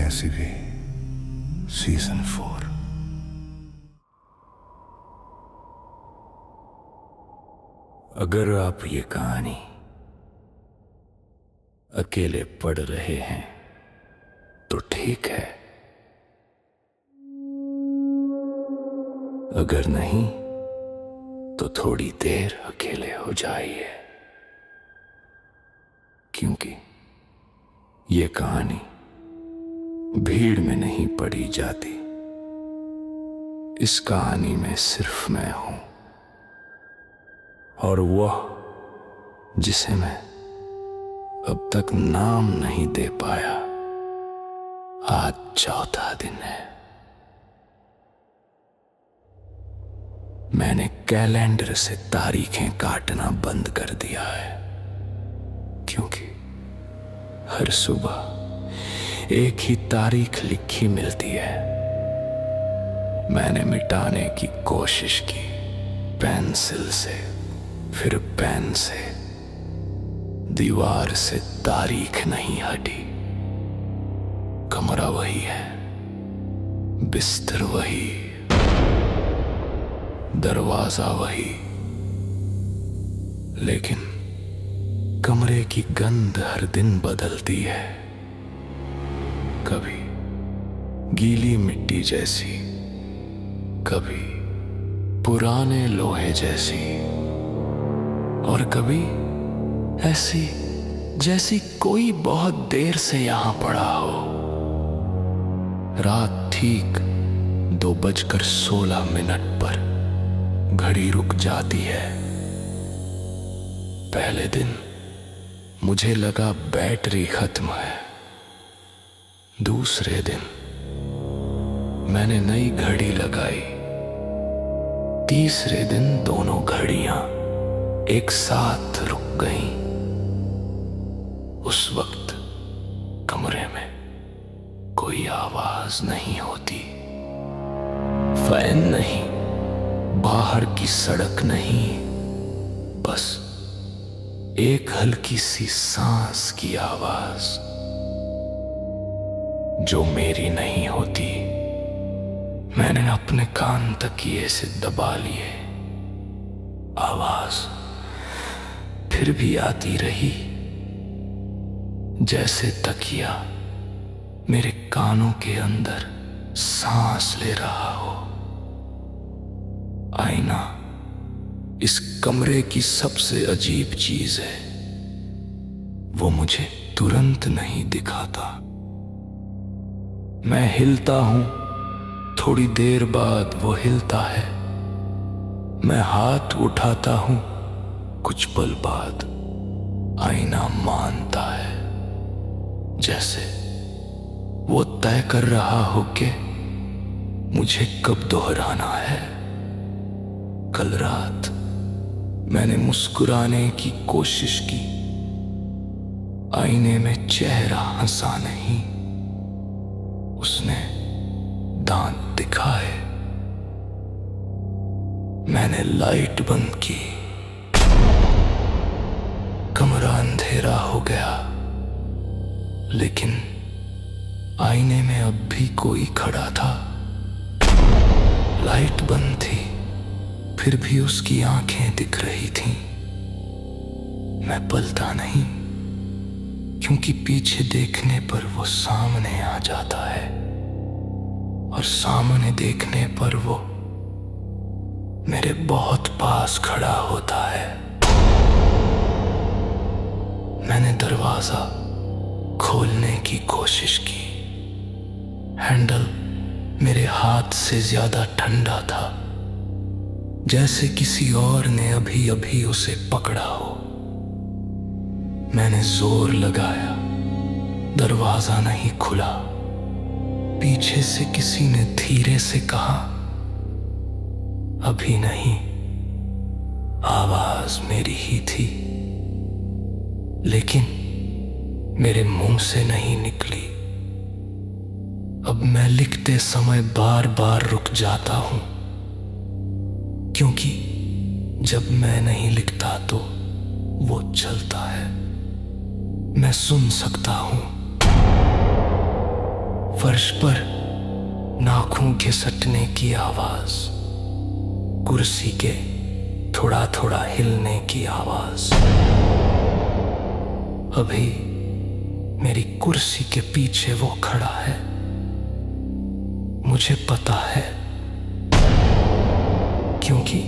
कैसी भी सीजन 4। अगर आप ये कहानी अकेले पढ़ रहे हैं तो ठीक है, अगर नहीं तो थोड़ी देर अकेले हो जाइए, क्योंकि ये कहानी भीड़ में नहीं पढ़ी जाती। इस कहानी में सिर्फ मैं हूं, और वह जिसे मैं अब तक नाम नहीं दे पाया, आज चौथा दिन है। मैंने कैलेंडर से तारीखें काटना बंद कर दिया है, क्योंकि हर सुबह एक ही तारीख लिखी मिलती है। मैंने मिटाने की कोशिश की, पेंसिल से, फिर पेन से। दीवार से तारीख नहीं हटी। कमरा वही है, बिस्तर वही, दरवाजा वही, लेकिन कमरे की गंध हर दिन बदलती है। कभी गीली मिट्टी जैसी, कभी पुराने लोहे जैसी, और कभी ऐसी जैसी कोई बहुत देर से यहां पड़ा हो। रात ठीक 2:16 पर घड़ी रुक जाती है। पहले दिन मुझे लगा बैटरी खत्म है। दूसरे दिन मैंने नई घड़ी लगाई। तीसरे दिन दोनों घड़ियां एक साथ रुक गईं। उस वक्त कमरे में कोई आवाज नहीं होती, फैन नहीं, बाहर की सड़क नहीं, बस एक हल्की सी सांस की आवाज जो मेरी नहीं होती। मैंने अपने कान तकिए से दबा लिए। आवाज फिर भी आती रही, जैसे तकिया मेरे कानों के अंदर सांस ले रहा हो। आईना इस कमरे की सबसे अजीब चीज है। वो मुझे तुरंत नहीं दिखाता। मैं हिलता हूं, थोड़ी देर बाद वो हिलता है। मैं हाथ उठाता हूं, कुछ पल बाद आईना मानता है, जैसे वो तय कर रहा हो कि मुझे कब दोहराना है। कल रात मैंने मुस्कुराने की कोशिश की। आईने में चेहरा हंसा नहीं, उसने दांत दिखाए। मैंने लाइट बंद की। कमरा अंधेरा हो गया, लेकिन आईने में अब भी कोई खड़ा था। लाइट बंद थी, फिर भी उसकी आंखें दिख रही थीं। मैं पलटा नहीं, क्योंकि पीछे देखने पर वो सामने आ जाता है, और सामने देखने पर वो मेरे बहुत पास खड़ा होता है। मैंने दरवाजा खोलने की कोशिश की। हैंडल मेरे हाथ से ज्यादा ठंडा था, जैसे किसी और ने अभी अभी उसे पकड़ा हो। मैंने जोर लगाया, दरवाजा नहीं खुला। पीछे से किसी ने धीरे से कहा, अभी नहीं। आवाज मेरी ही थी, लेकिन मेरे मुंह से नहीं निकली। अब मैं लिखते समय बार बार रुक जाता हूं, क्योंकि जब मैं नहीं लिखता तो वो चलता है। मैं सुन सकता हूं, फर्श पर नाखून घिसटने की आवाज, कुर्सी के थोड़ा थोड़ा हिलने की आवाज। अभी मेरी कुर्सी के पीछे वो खड़ा है, मुझे पता है, क्योंकि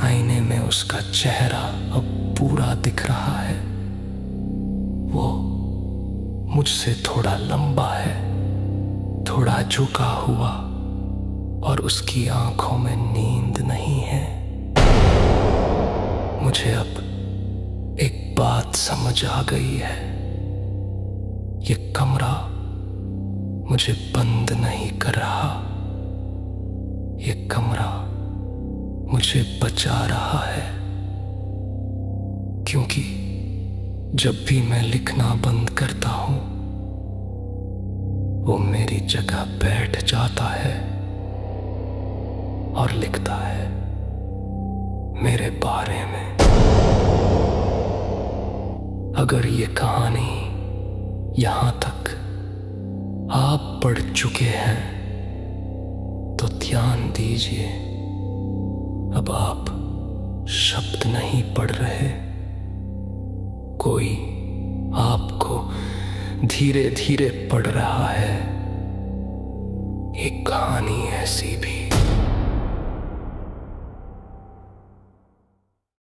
आईने में उसका चेहरा अब पूरा दिख रहा है। वो मुझसे थोड़ा लंबा है, थोड़ा झुका हुआ, और उसकी आंखों में नींद नहीं है। मुझे अब एक बात समझ आ गई है, ये कमरा मुझे बंद नहीं कर रहा, ये कमरा मुझे बचा रहा है। क्योंकि जब भी मैं लिखना बंद करता हूं, वो मेरी जगह बैठ जाता है और लिखता है मेरे बारे में। अगर ये कहानी यहां तक आप पढ़ चुके हैं तो ध्यान दीजिए, अब आप शब्द नहीं पढ़ रहे, कोई आपको धीरे धीरे पढ़ रहा है। एक कहानी ऐसी भी